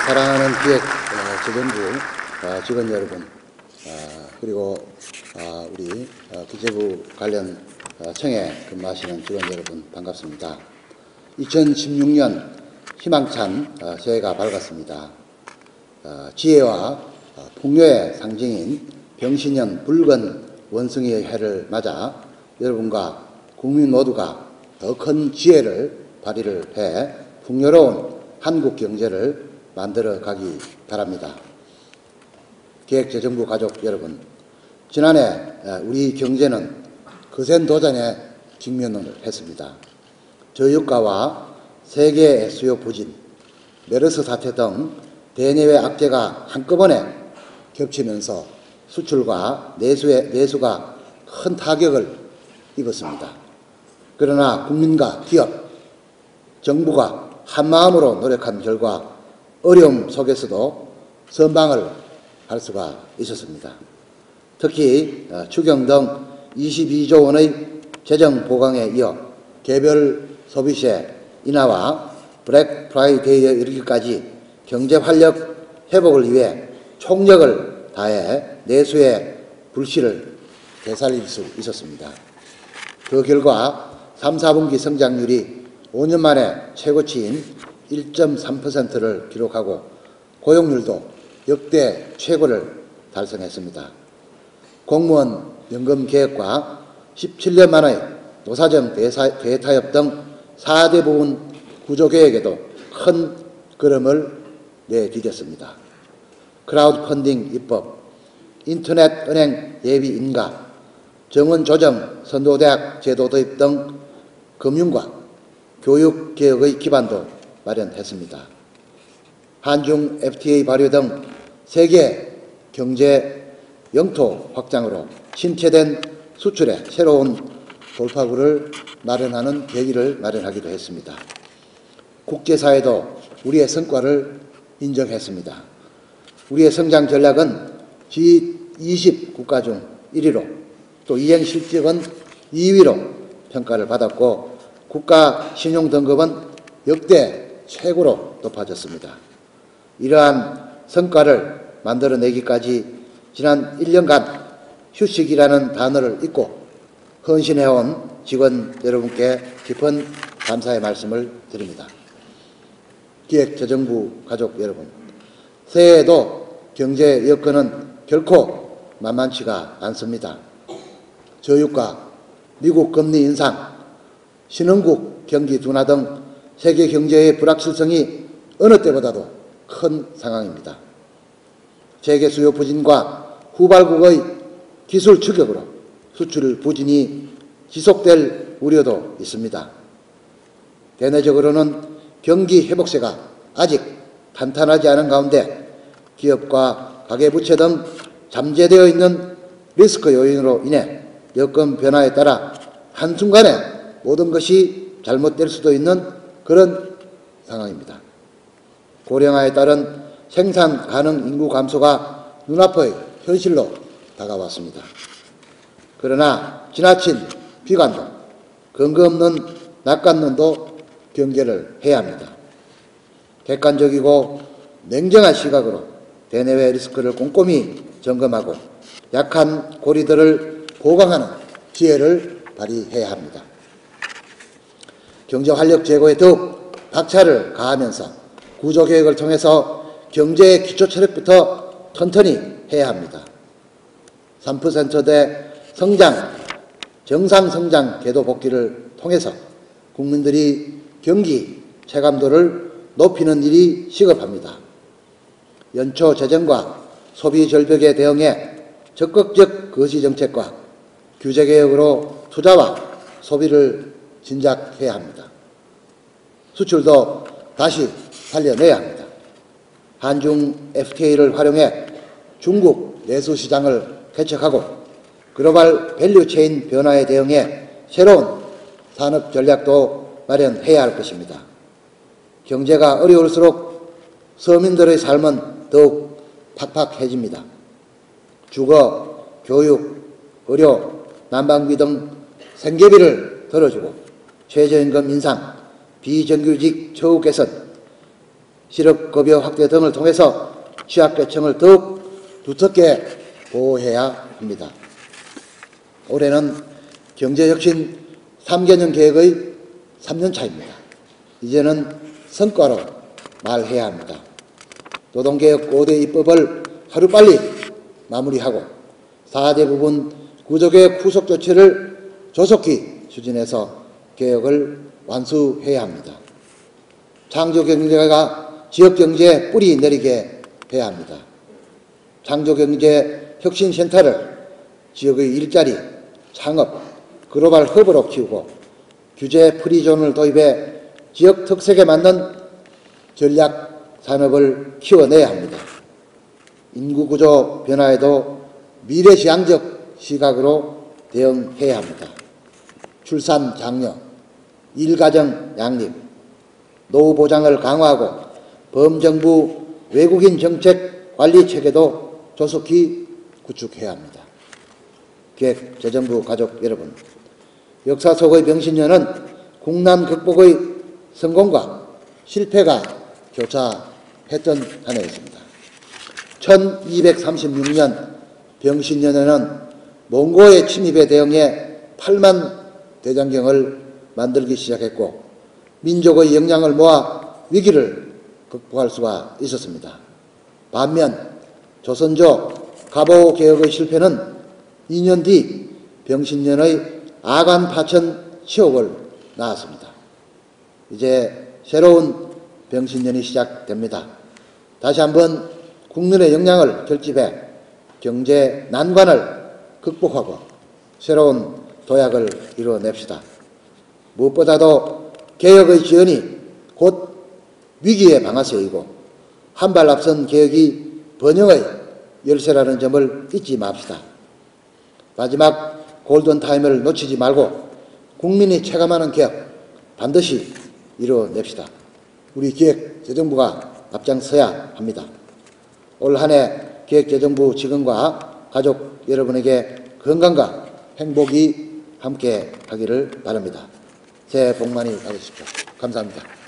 사랑하는 기획재정부 직원 여러분, 그리고 우리 기재부 관련 청에 근무하시는 직원 여러분 반갑습니다. 2016년 희망찬 새해가 밝았습니다. 지혜와 풍요의 상징인 병신년 붉은 원숭이의 해를 맞아 여러분과 국민 모두가 더 큰 지혜를 발휘를 해 풍요로운 한국 경제를 만들어 가기 바랍니다. 기획재정부 가족 여러분, 지난해 우리 경제는 거센 도전에 직면을 했습니다. 저유가와 세계 수요 부진, 메르스 사태 등 대내외 악재가 한꺼번에 겹치면서 수출과 내수가 큰 타격을 입었습니다. 그러나 국민과 기업, 정부가 한마음으로 노력한 결과 어려움 속에서도 선방을 할 수가 있었습니다. 특히 추경 등 22조 원의 재정 보강에 이어 개별 소비세 인하와 블랙 프라이데이에 이르기까지 경제 활력 회복을 위해 총력을 다해 내수의 불씨를 되살릴 수 있었습니다. 그 결과 3, 4분기 성장률이 5년 만에 최고치인 1.3%를 기록하고 고용률도 역대 최고를 달성했습니다. 공무원 연금 개혁과 17년 만의 노사정 대타협 등 4대 부분 구조개혁에도 큰 걸음을 내디뎠습니다. 크라우드 펀딩 입법, 인터넷 은행 예비 인가, 정원 조정 선도대학 제도 도입 등 금융과 교육 개혁의 기반도 마련했습니다. 한중 FTA 발효 등 세계 경제 영토 확장으로 신체된 수출의 새로운 돌파구를 마련하는 계기를 마련하기도 했습니다. 국제사회도 우리의 성과를 인정했습니다. 우리의 성장 전략은 G20 국가 중 1위로 또 이행 실적은 2위로 평가를 받았고 국가 신용 등급은 역대 최고로 높아졌습니다. 이러한 성과를 만들어내기까지 지난 1년간 휴식이라는 단어를 잊고 헌신해온 직원 여러분께 깊은 감사의 말씀을 드립니다. 기획재정부 가족 여러분, 새해에도 경제 여건은 결코 만만치가 않습니다. 저유가, 미국 금리 인상, 신흥국 경기 둔화 등 세계 경제의 불확실성이 어느 때보다도 큰 상황입니다. 세계 수요 부진과 후발국의 기술 추격으로 수출 부진이 지속될 우려도 있습니다. 대내적으로는 경기 회복세가 아직 탄탄하지 않은 가운데 기업과 가계부채 등 잠재되어 있는 리스크 요인으로 인해 여건 변화에 따라 한순간에 모든 것이 잘못될 수도 있는 그런 상황입니다. 고령화에 따른 생산 가능 인구 감소가 눈앞의 현실로 다가왔습니다. 그러나 지나친 비관도 근거 없는 낙관론도 경계를 해야 합니다. 객관적이고 냉정한 시각으로 대내외 리스크를 꼼꼼히 점검하고 약한 고리들을 보강하는 지혜를 발휘해야 합니다. 경제 활력 제고에 더욱 박차를 가하면서 구조개혁을 통해서 경제의 기초 체력부터 튼튼히 해야 합니다. 3%대 성장, 정상성장 궤도 복귀를 통해서 국민들이 경기 체감도를 높이는 일이 시급합니다. 연초 재정과 소비 절벽에 대응해 적극적 거시정책과 규제개혁으로 투자와 소비를 진작해야 합니다. 수출도 다시 살려내야 합니다. 한중 FTA를 활용해 중국 내수시장을 개척하고 글로벌 밸류체인 변화에 대응해 새로운 산업 전략도 마련해야 할 것입니다. 경제가 어려울수록 서민들의 삶은 더욱 팍팍해집니다. 주거, 교육, 의료, 난방비 등 생계비를 덜어주고 최저임금 인상, 비정규직 처우 개선, 실업급여 확대 등을 통해서 취약계층을 더욱 두텁게 보호해야 합니다. 올해는 경제혁신 3개년 계획의 3년차입니다. 이제는 성과로 말해야 합니다. 노동개혁 5대 입법을 하루빨리 마무리하고 4대 부분 구조개혁 후속 조치를 조속히 추진해서 개혁을 완수해야 합니다. 창조경제가 지역경제에 뿌리 내리게 해야 합니다. 창조경제혁신센터를 지역의 일자리, 창업, 글로벌 허브로 키우고 규제 프리존을 도입해 지역 특색에 맞는 전략 산업을 키워내야 합니다. 인구구조 변화에도 미래지향적 시각으로 대응해야 합니다. 출산, 장려, 일가정 양립, 노후 보장을 강화하고 범정부 외국인 정책 관리 체계도 조속히 구축해야 합니다. 기획재정부 가족 여러분, 역사 속의 병신년은 국난 극복의 성공과 실패가 교차했던 한 해였습니다. 1236년 병신년에는 몽고의 침입에 대응해 8만 대장경을 만들기 시작했고 민족의 역량을 모아 위기를 극복할 수가 있었습니다. 반면 조선조 갑오 개혁의 실패는 2년 뒤 병신년의 아간 파천 치욕을 낳았습니다. 이제 새로운 병신년이 시작됩니다. 다시 한번 국민의 역량을 결집해 경제 난관을 극복하고 새로운 도약을 이뤄냅시다. 무엇보다도 개혁의 지연이 곧 위기의 방아쇠이고 한 발 앞선 개혁이 번영의 열쇠라는 점을 잊지 맙시다. 마지막 골든타임을 놓치지 말고 국민이 체감하는 개혁 반드시 이뤄냅시다. 우리 기획재정부가 앞장서야 합니다. 올 한 해 기획재정부 직원과 가족 여러분에게 건강과 행복이 함께 하기를 바랍니다. 새해 복 많이 받으십시오. 감사합니다.